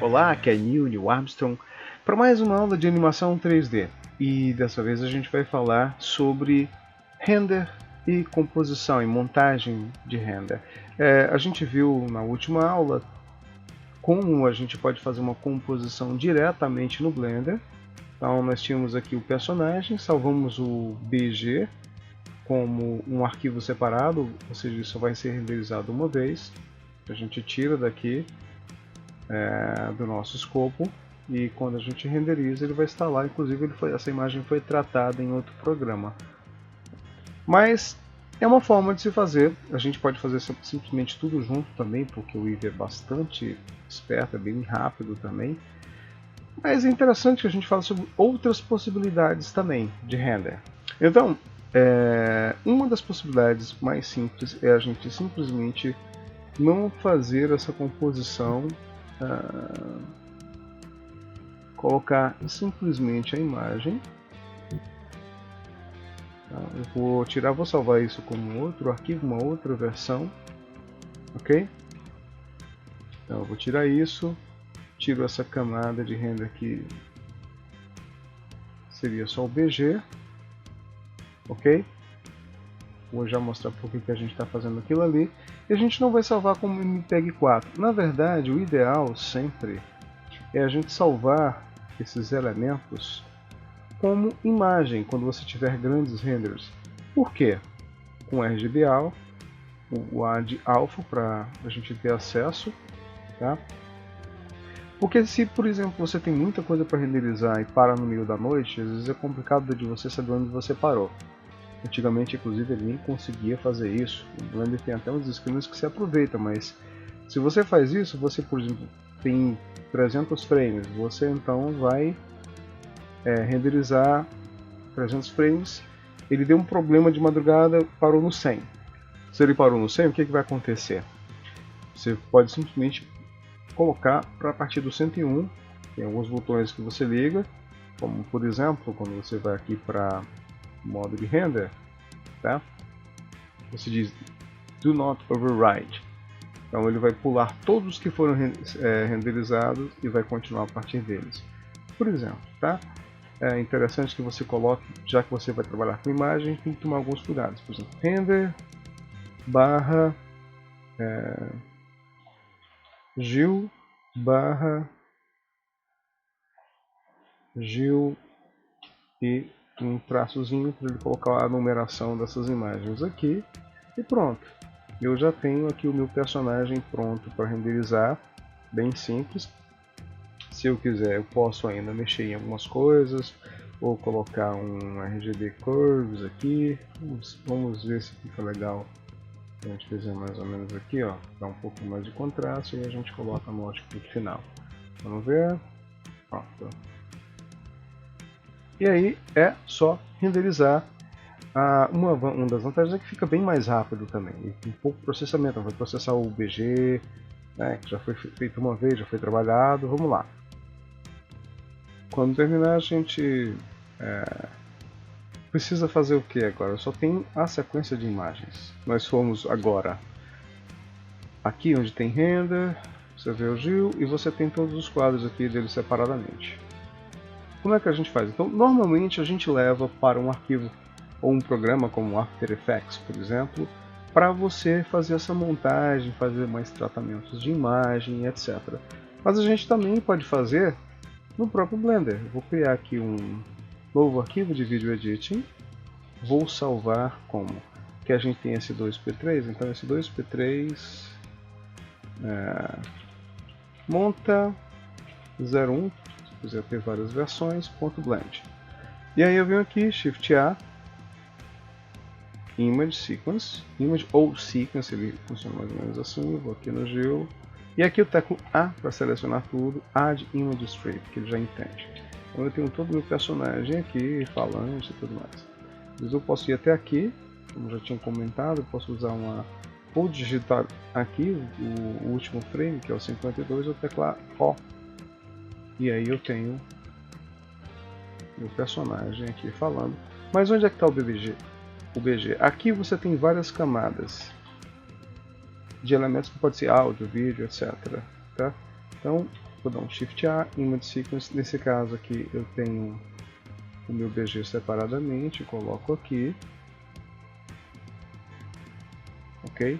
Olá, aqui é Neil Armstrong para mais uma aula de animação 3D e dessa vez a gente vai falar sobre render e composição e montagem de render. A gente viu na última aula como a gente pode fazer uma composição diretamente no Blender. Então nós tínhamos aqui o personagem, salvamos o BG como um arquivo separado, ou seja, isso vai ser renderizado uma vez. A gente tira daqui do nosso escopo e quando a gente renderiza ele vai estar lá, inclusive essa imagem foi tratada em outro programa. Mas é uma forma de se fazer, a gente pode fazer simplesmente tudo junto também, porque o Eevee é bastante esperto, é bem rápido também. Mas é interessante que a gente fale sobre outras possibilidades também de render. Então, uma das possibilidades mais simples é a gente simplesmente não fazer essa composição, colocar simplesmente a imagem. Eu vou salvar isso como outro arquivo, uma outra versão, ok? Então eu vou tirar isso, tiro essa camada de render aqui, seria só o BG, ok? Vou já mostrar por que a gente está fazendo aquilo ali. E a gente não vai salvar como MPEG-4. Na verdade, o ideal sempre é a gente salvar esses elementos como imagem quando você tiver grandes renders. Por quê? Com RGBA, o AD Alpha para a gente ter acesso, tá? Porque se, por exemplo, você tem muita coisa para renderizar e para no meio da noite, às vezes é complicado de você saber onde você parou. Antigamente, inclusive, ele nem conseguia fazer isso. O Blender tem até uns screens que se aproveita, mas se você faz isso, você, por exemplo, tem 300 frames, você então vai renderizar 300 frames, ele deu um problema de madrugada, parou no 100. Se ele parou no 100, o que vai acontecer? Você pode simplesmente colocar para a partir do 101, tem alguns botões que você liga, como por exemplo, quando você vai aqui para modo de render, tá? Você diz Do Not Override. Então ele vai pular todos os que foram renderizados e vai continuar a partir deles. Por exemplo, tá? É interessante que você coloque, já que você vai trabalhar com imagem, tem que tomar alguns cuidados. Por exemplo, render barra Gil barra Gil e um traçozinho para ele colocar a numeração dessas imagens aqui e pronto. Eu já tenho aqui o meu personagem pronto para renderizar, bem simples. Se eu quiser, eu posso ainda mexer em algumas coisas, ou colocar um RGB Curves aqui. Vamos ver se fica legal. A gente fizer mais ou menos aqui, ó, dá um pouco mais de contraste e a gente coloca no output final. Vamos ver. Pronto. E aí é só renderizar. Uma das vantagens é que fica bem mais rápido também, e tem pouco processamento. Vai processar o BG, né, que já foi feito uma vez, já foi trabalhado. Vamos lá. Quando terminar, a gente precisa fazer o que agora? Só tem a sequência de imagens. Nós fomos agora aqui onde tem render, você vê o Gil e você tem todos os quadros aqui dele separadamente. Como é que a gente faz? Então, normalmente a gente leva para um arquivo ou um programa como After Effects, por exemplo, para você fazer essa montagem, fazer mais tratamentos de imagem, etc. Mas a gente também pode fazer no próprio Blender. Eu vou criar aqui um novo arquivo de Video Editing, vou salvar como que a gente tem esse 2p3, então esse 2p3 monta 01, se quiser ter várias versões, .blend. E aí eu venho aqui, Shift A, Image Sequence, Image ou Sequence, ele funciona mais ou menos assim, vou aqui no Geo, e aqui eu teclo A para selecionar tudo, Add Image Strip, que ele já entende. Então eu tenho todo o meu personagem aqui, falante e tudo mais. Mas eu posso ir até aqui, como já tinha comentado, eu posso usar ou digitar aqui o último frame, que é o 52, ou teclar O. E aí eu tenho meu personagem aqui falando. Mas onde é que está o BG? O BG. Aqui você tem várias camadas de elementos que pode ser áudio, vídeo, etc. Tá? Então vou dar um Shift A, Image Sequence. Nesse caso aqui eu tenho o meu BG separadamente, coloco aqui, ok?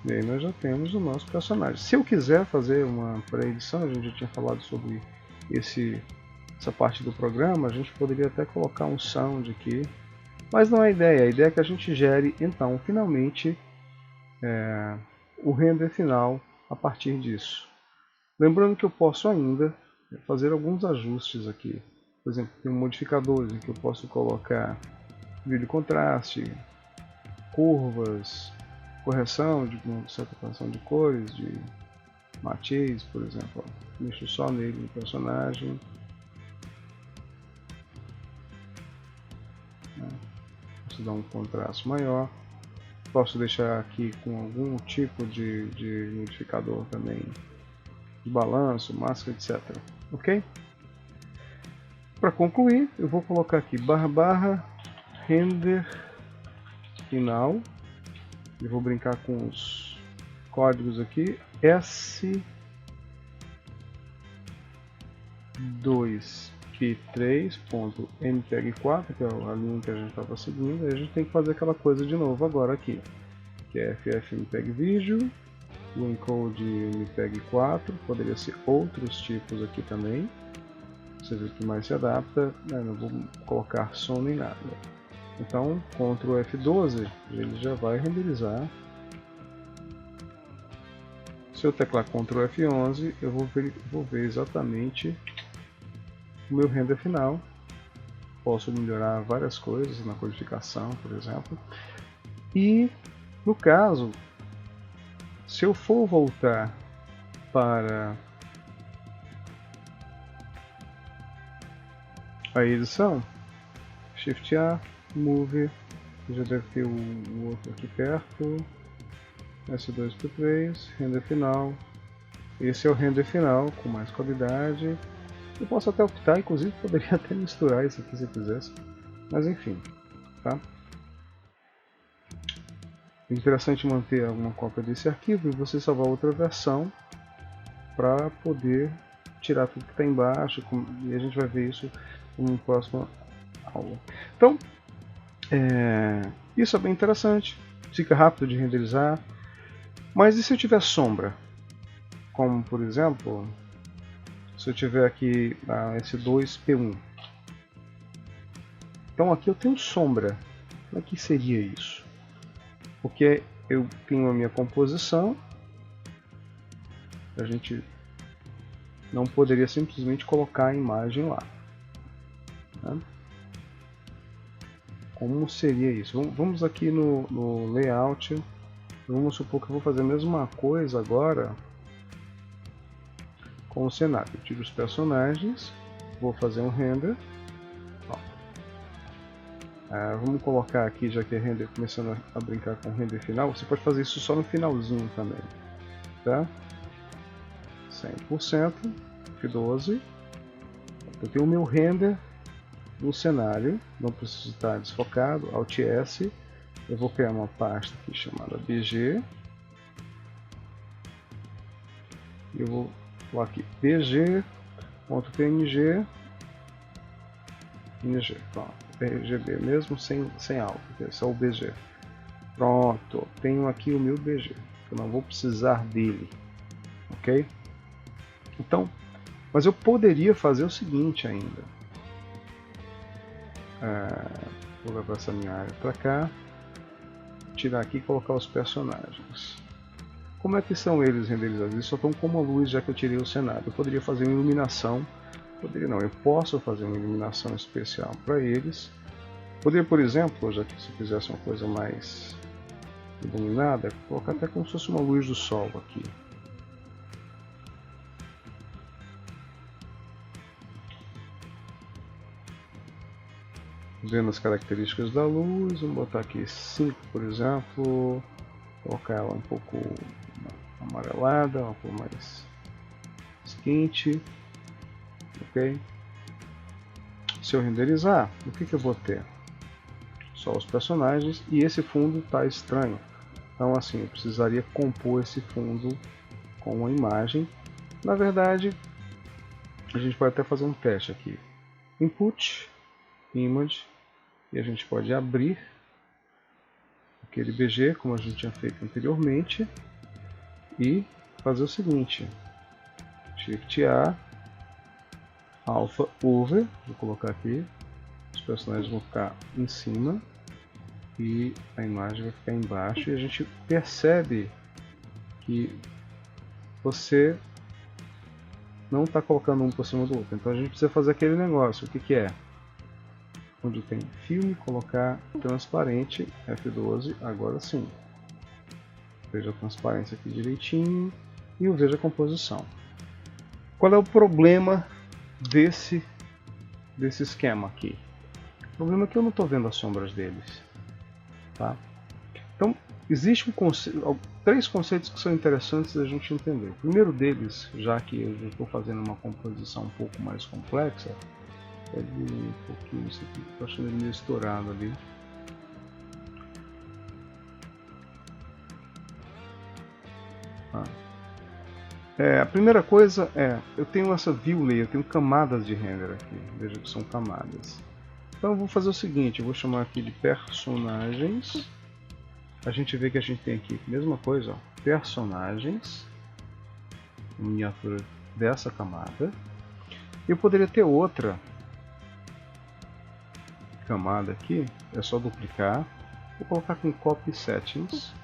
E aí nós já temos o nosso personagem. Se eu quiser fazer uma pré-edição, a gente já tinha falado sobre essa parte do programa, a gente poderia até colocar um sound aqui, mas não é a ideia é que a gente gere então finalmente o render final a partir disso. Lembrando que eu posso ainda fazer alguns ajustes aqui. Por exemplo, tem modificadores em que eu posso colocar vídeo contraste, curvas, correção de uma certa correção de cores, de matiz, por exemplo. Mexo só nele, no personagem. Posso dar um contraste maior. Posso deixar aqui com algum tipo de modificador também, de balanço, máscara, etc. Ok? Para concluir, eu vou colocar aqui /render final. Eu vou brincar com os códigos aqui. S2p3.mpeg4, que é a linha que a gente estava seguindo. Aí a gente tem que fazer aquela coisa de novo agora aqui, que é ffmpeg-video, o encode mpeg4, poderia ser outros tipos aqui também, seja o que mais se adapta, né? Não vou colocar som nem nada. Então, Ctrl F12, ele já vai renderizar. Se eu teclar Ctrl F11, eu vou ver exatamente o meu render final. Posso melhorar várias coisas na codificação, por exemplo. E, no caso, se eu for voltar para a edição, Shift A, Move, já deve ter o outro aqui perto, S2P3, render final. Esse é o render final com mais qualidade. Eu posso até optar, inclusive poderia até misturar isso aqui se eu quisesse, mas enfim, tá? É interessante manter alguma cópia desse arquivo e você salvar outra versão para poder tirar tudo que está embaixo, e a gente vai ver isso em próxima aula. Então, isso é bem interessante, fica rápido de renderizar, mas e se eu tiver sombra? Como, por exemplo, se eu tiver aqui a S2P1. Então aqui eu tenho sombra. Como é que seria isso? Porque eu tenho a minha composição, a gente não poderia simplesmente colocar a imagem lá, né? Como seria isso? Vamos aqui no layout. Vamos supor que eu vou fazer a mesma coisa agora com o cenário. Eu tiro os personagens, vou fazer um render. Vamos colocar aqui, já que é render, começando a brincar com o render final. Você pode fazer isso só no finalzinho também, tá? 100%, F12. Eu tenho o meu render no cenário, não preciso estar desfocado, Alt S. Eu vou criar uma pasta aqui chamada BG. Eu vou colocar aqui bg.png, pronto, RGB mesmo, sem algo, é só o BG. Pronto, tenho aqui o meu BG, eu não vou precisar dele, ok? Então, mas eu poderia fazer o seguinte ainda. Vou levar essa minha área para cá, tirar aqui e colocar os personagens. Como é que são eles renderizados? Eles só estão como a luz, já que eu tirei o cenário. Eu poderia fazer uma iluminação, eu posso fazer uma iluminação especial para eles. Poderia, por exemplo, já que se fizesse uma coisa mais iluminada, colocar até como se fosse uma luz do sol aqui. Vendo as características da luz, vamos botar aqui 5, por exemplo, colocar ela um pouco amarelada, uma cor mais quente, ok? Se eu renderizar, o que eu vou ter? Só os personagens, e esse fundo está estranho. Então assim, eu precisaria compor esse fundo com uma imagem. Na verdade, a gente pode até fazer um teste aqui. Input, Image, e a gente pode abrir aquele BG, como a gente tinha feito anteriormente, e fazer o seguinte, Shift A, Alpha Over, vou colocar aqui, os personagens vão ficar em cima e a imagem vai ficar embaixo, e a gente percebe que você não está colocando um por cima do outro, então a gente precisa fazer aquele negócio, o que que é? Onde tem filme, colocar transparente, F12, agora sim. Veja a transparência aqui direitinho e o veja a composição. Qual é o problema desse esquema aqui? O problema é que eu não estou vendo as sombras deles. Tá? Então, existem três conceitos que são interessantes da gente entender. O primeiro deles, já que eu estou fazendo uma composição um pouco mais complexa, é um pouquinho isso aqui, estou achando ele meio estourado ali. A primeira coisa é, eu tenho essa view layer, eu tenho camadas de render aqui, veja que são camadas. Então eu vou fazer o seguinte, eu vou chamar aqui de personagens. A gente vê que a gente tem aqui a mesma coisa, ó, personagens, miniatura dessa camada. Eu poderia ter outra camada aqui, é só duplicar, vou colocar com copy settings,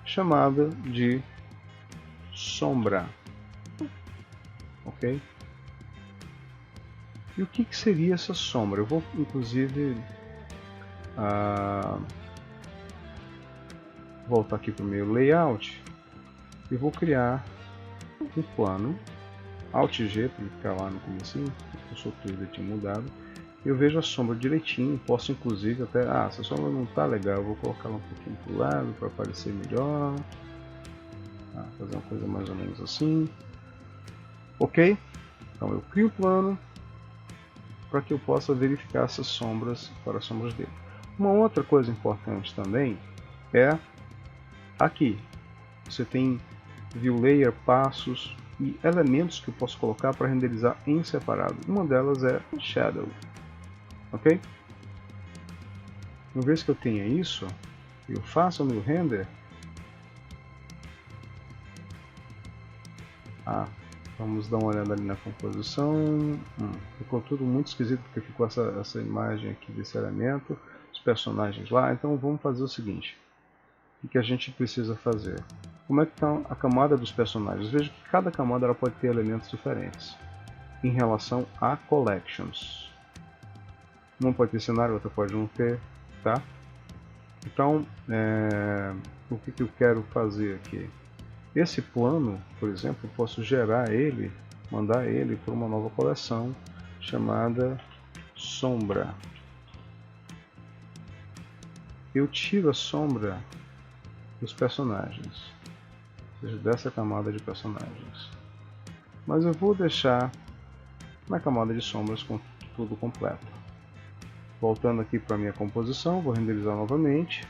chamada de sombra, ok? E o que seria essa sombra? Eu vou inclusive voltar aqui para o meu layout e vou criar um plano, Alt G para ele ficar lá no comecinho, o software tinha mudado. Eu vejo a sombra direitinho, posso inclusive até, essa sombra não está legal, eu vou colocar ela um pouquinho para o lado para aparecer melhor, fazer uma coisa mais ou menos assim, ok? Então eu crio o plano para que eu possa verificar essas sombras para as sombras dele. Uma outra coisa importante também é aqui, você tem view layer, passos e elementos que eu posso colocar para renderizar em separado. Uma delas é shadow, ok? Uma vez que eu tenha isso, eu faço o meu render. Vamos dar uma olhada ali na composição. Ficou tudo muito esquisito porque ficou essa imagem aqui desse elemento, os personagens lá. Então vamos fazer o seguinte: o que a gente precisa fazer? Como é que está a camada dos personagens? Veja que cada camada ela pode ter elementos diferentes em relação a collections. Uma pode ter cenário, outra pode não ter, tá? Então, o que eu quero fazer aqui? Esse plano, por exemplo, eu posso gerar ele, mandar ele para uma nova coleção chamada sombra. Eu tiro a sombra dos personagens, ou seja, dessa camada de personagens. Mas eu vou deixar na camada de sombras com tudo completo. Voltando aqui para a minha composição, vou renderizar novamente.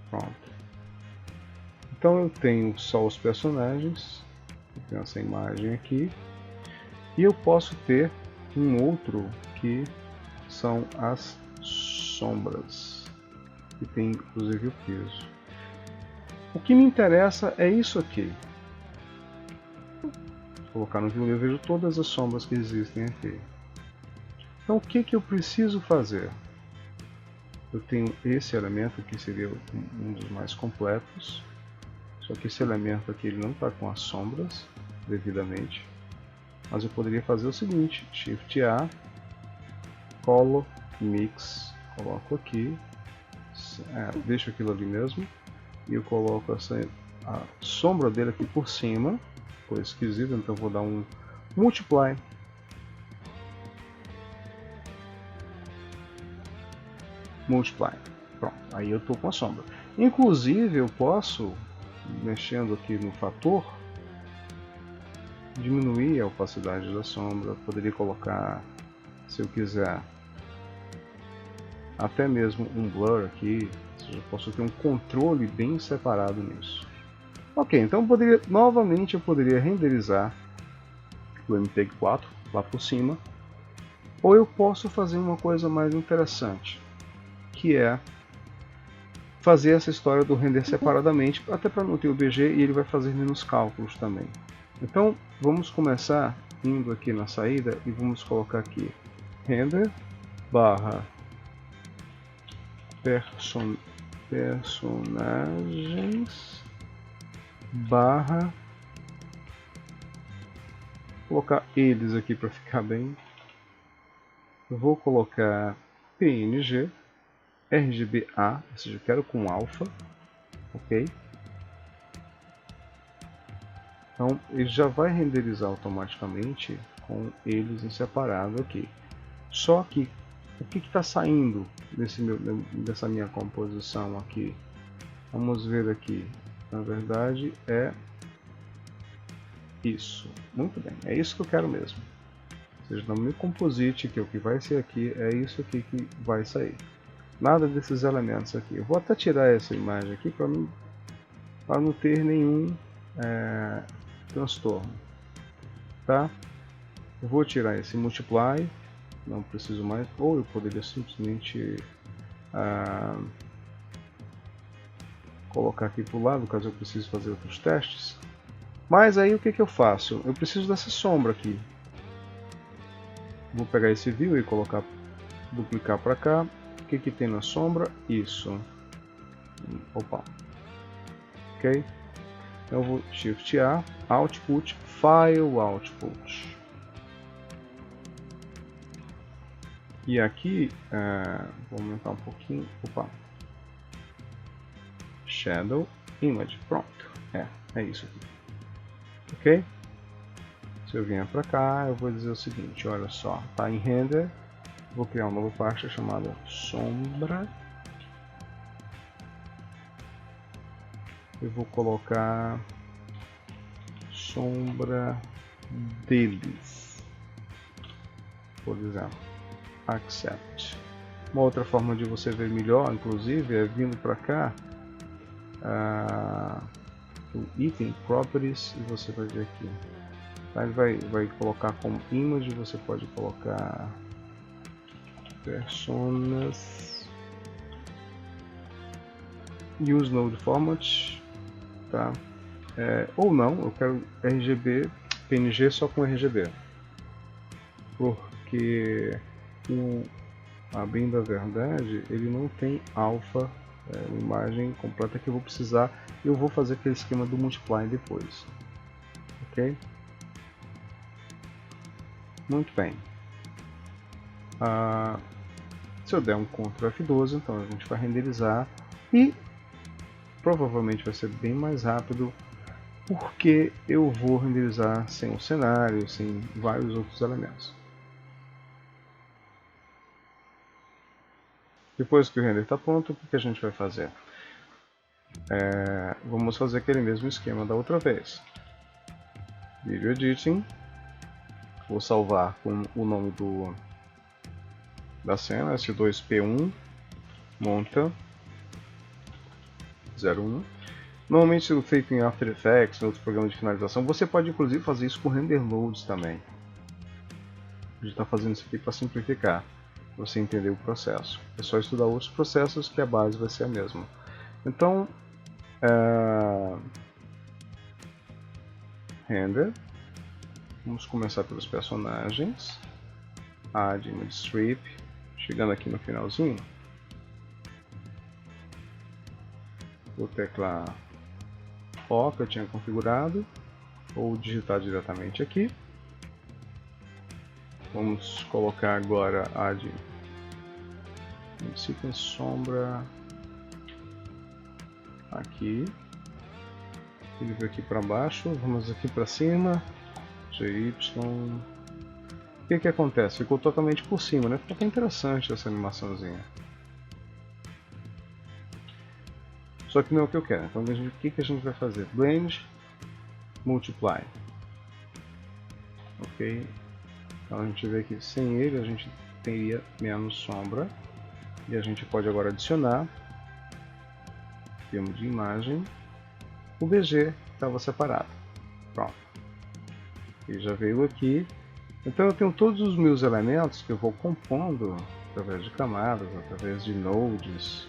Pronto. Então eu tenho só os personagens, eu tenho essa imagem aqui, e eu posso ter um outro que são as sombras, que tem inclusive o peso. O que me interessa é isso aqui. Vou colocar no view, eu vejo todas as sombras que existem aqui. Então o que eu preciso fazer? Eu tenho esse elemento que seria um dos mais completos. Só que esse elemento aqui ele não está com as sombras devidamente. Mas eu poderia fazer o seguinte: Shift A, Color, Mix, coloco aqui, deixo aquilo ali mesmo, e eu coloco a sombra dele aqui por cima. Ficou esquisito, então vou dar um Multiply. Multiply. Pronto, aí eu estou com a sombra. Inclusive eu posso, mexendo aqui no fator, diminuir a opacidade da sombra. Poderia colocar, se eu quiser, até mesmo um blur aqui, ou seja, eu posso ter um controle bem separado nisso. Ok, então novamente eu poderia renderizar o MPEG-4 lá por cima, ou eu posso fazer uma coisa mais interessante, que é fazer essa história do render separadamente, até para não ter o BG e ele vai fazer menos cálculos também. Então vamos começar indo aqui na saída e vamos colocar aqui render barra personagens barra, colocar eles aqui para ficar bem. Eu vou colocar PNG RGBA, ou seja, eu quero com alfa, ok? Então ele já vai renderizar automaticamente com eles em separado aqui. Só que o que está saindo dessa minha composição aqui? Vamos ver aqui. Na verdade é isso. Muito bem, é isso que eu quero mesmo. Ou seja, no meu composite, que é o que vai ser aqui, é isso aqui que vai sair. Nada desses elementos aqui. Eu vou até tirar essa imagem aqui para não ter nenhum transtorno. Tá? Eu vou tirar esse multiply, não preciso mais, ou eu poderia simplesmente colocar aqui para o lado, caso eu precise fazer outros testes. Mas aí o que eu faço? Eu preciso dessa sombra aqui. Vou pegar esse view e colocar, duplicar para cá. O que tem na sombra? Isso. Opa. Ok? Então eu vou Shift A, Output, File Output. E aqui, vou aumentar um pouquinho. Opa. Shadow Image. Pronto. É isso aqui. Ok? Se eu vier para cá, eu vou dizer o seguinte, olha só, está em render, vou criar uma nova pasta chamada sombra. Eu vou colocar sombra deles, por exemplo, accept. Uma outra forma de você ver melhor, inclusive, é vindo para cá, o item properties, e você vai ver aqui. Ele vai colocar como image, você pode colocar personas, use node format, tá? Ou não, eu quero RGB, PNG só com RGB, porque a bem da verdade ele não tem alfa, uma imagem completa que eu vou precisar. Eu vou fazer aquele esquema do multiply depois, ok? Muito bem. Se eu der um Ctrl F12, então a gente vai renderizar e provavelmente vai ser bem mais rápido, porque eu vou renderizar sem o cenário, sem vários outros elementos. Depois que o render está pronto, o que a gente vai fazer? Vamos fazer aquele mesmo esquema da outra vez. Video Editing. Vou salvar com o nome da cena, S2P1, monta 01. Normalmente é feito em After Effects, em outros programas de finalização. Você pode inclusive fazer isso com render loads também. A gente está fazendo isso aqui para simplificar, para você entender o processo. É só estudar outros processos que a base vai ser a mesma. Então, render. Vamos começar pelos personagens. Add image strip. Chegando aqui no finalzinho, vou teclar O que eu tinha configurado, ou digitar diretamente aqui. Vamos colocar agora add sequence sombra aqui. Ele veio aqui para baixo, vamos aqui para cima. GY. O que acontece? Ficou totalmente por cima, né? Ficou até interessante essa animaçãozinha. Só que não é o que eu quero. Então o que a gente vai fazer? Blend, Multiply. Ok. Então a gente vê que sem ele a gente teria menos sombra. E a gente pode agora adicionar, termo de imagem, o BG que estava separado. Pronto. Ele já veio aqui. Então eu tenho todos os meus elementos que eu vou compondo através de camadas, através de nodes.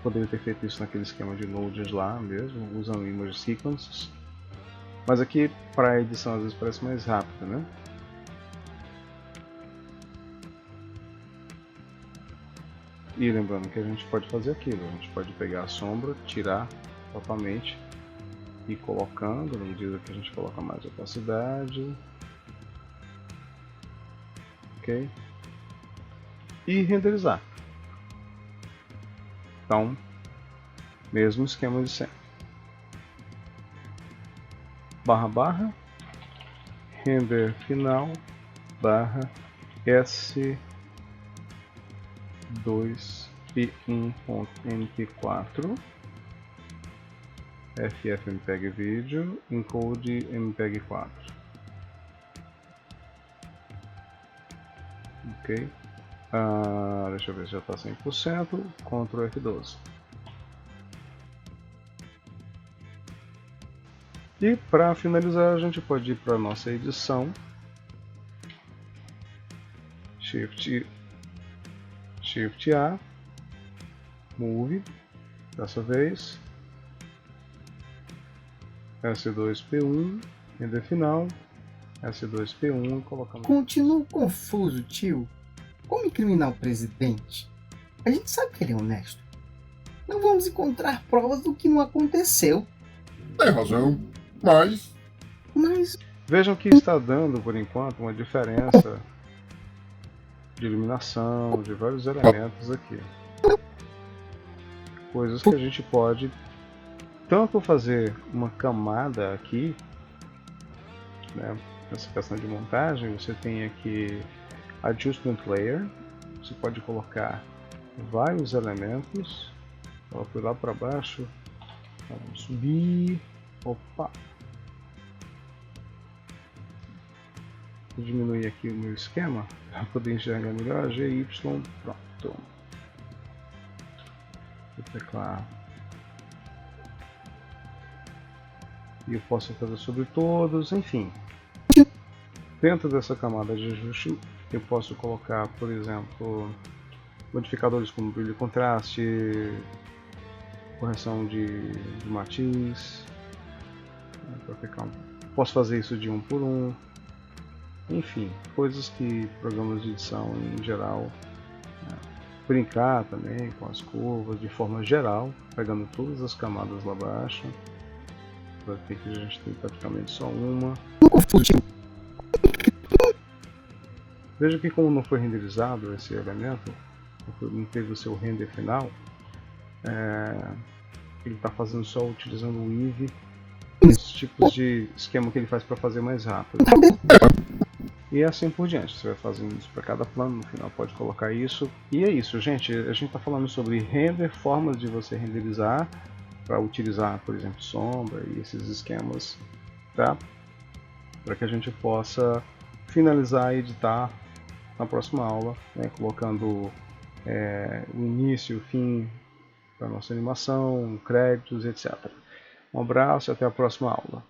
Poderia ter feito isso naquele esquema de nodes lá mesmo, usando image sequences. Mas aqui para a edição às vezes parece mais rápido, né? E lembrando que a gente pode fazer aquilo, a gente pode pegar a sombra, tirar totalmente e colocando, na medida que a gente coloca mais opacidade. Ok? E renderizar. Então, mesmo esquema de sempre. // render final /s2p1.mp4 ffmpeg vídeo encode mpeg4. Ok. Deixa eu ver se já está 100%. Ctrl F12. E para finalizar, a gente pode ir para a nossa edição. Shift A, Move, dessa vez. S2P1, render final. S2P1 e colocamos. Continuo confuso, tio. Como incriminar o presidente? A gente sabe que ele é honesto. Não vamos encontrar provas do que não aconteceu. Tem razão, mas Vejam que está dando, por enquanto, uma diferença de iluminação, de vários elementos aqui. Coisas que a gente pode tanto fazer uma camada aqui, né, nessa questão de montagem, você tem aqui Adjustment Layer, você pode colocar vários elementos. Eu fui lá para baixo, vamos subir, opa! Vou diminuir aqui o meu esquema para poder enxergar melhor. GY, pronto. Vou teclar. E eu posso fazer sobre todos, enfim. Dentro dessa camada de ajuste, eu posso colocar, por exemplo, modificadores como brilho e contraste, correção de matiz. Posso fazer isso de um por um. Enfim, coisas que programas de edição em geral, brincar também com as curvas de forma geral, pegando todas as camadas lá abaixo. Vai ter que a gente tem praticamente só uma. Veja que como não foi renderizado esse elemento, não teve o seu render final, ele está fazendo só utilizando o Eevee, os tipos de esquema que ele faz para fazer mais rápido. E assim por diante, você vai fazendo isso para cada plano, no final pode colocar isso. E é isso, gente, a gente está falando sobre render, formas de você renderizar, para utilizar, por exemplo, sombra e esses esquemas, tá? Para que a gente possa finalizar e editar na próxima aula, né? Colocando o início e o fim da nossa animação, créditos, etc. Um abraço e até a próxima aula.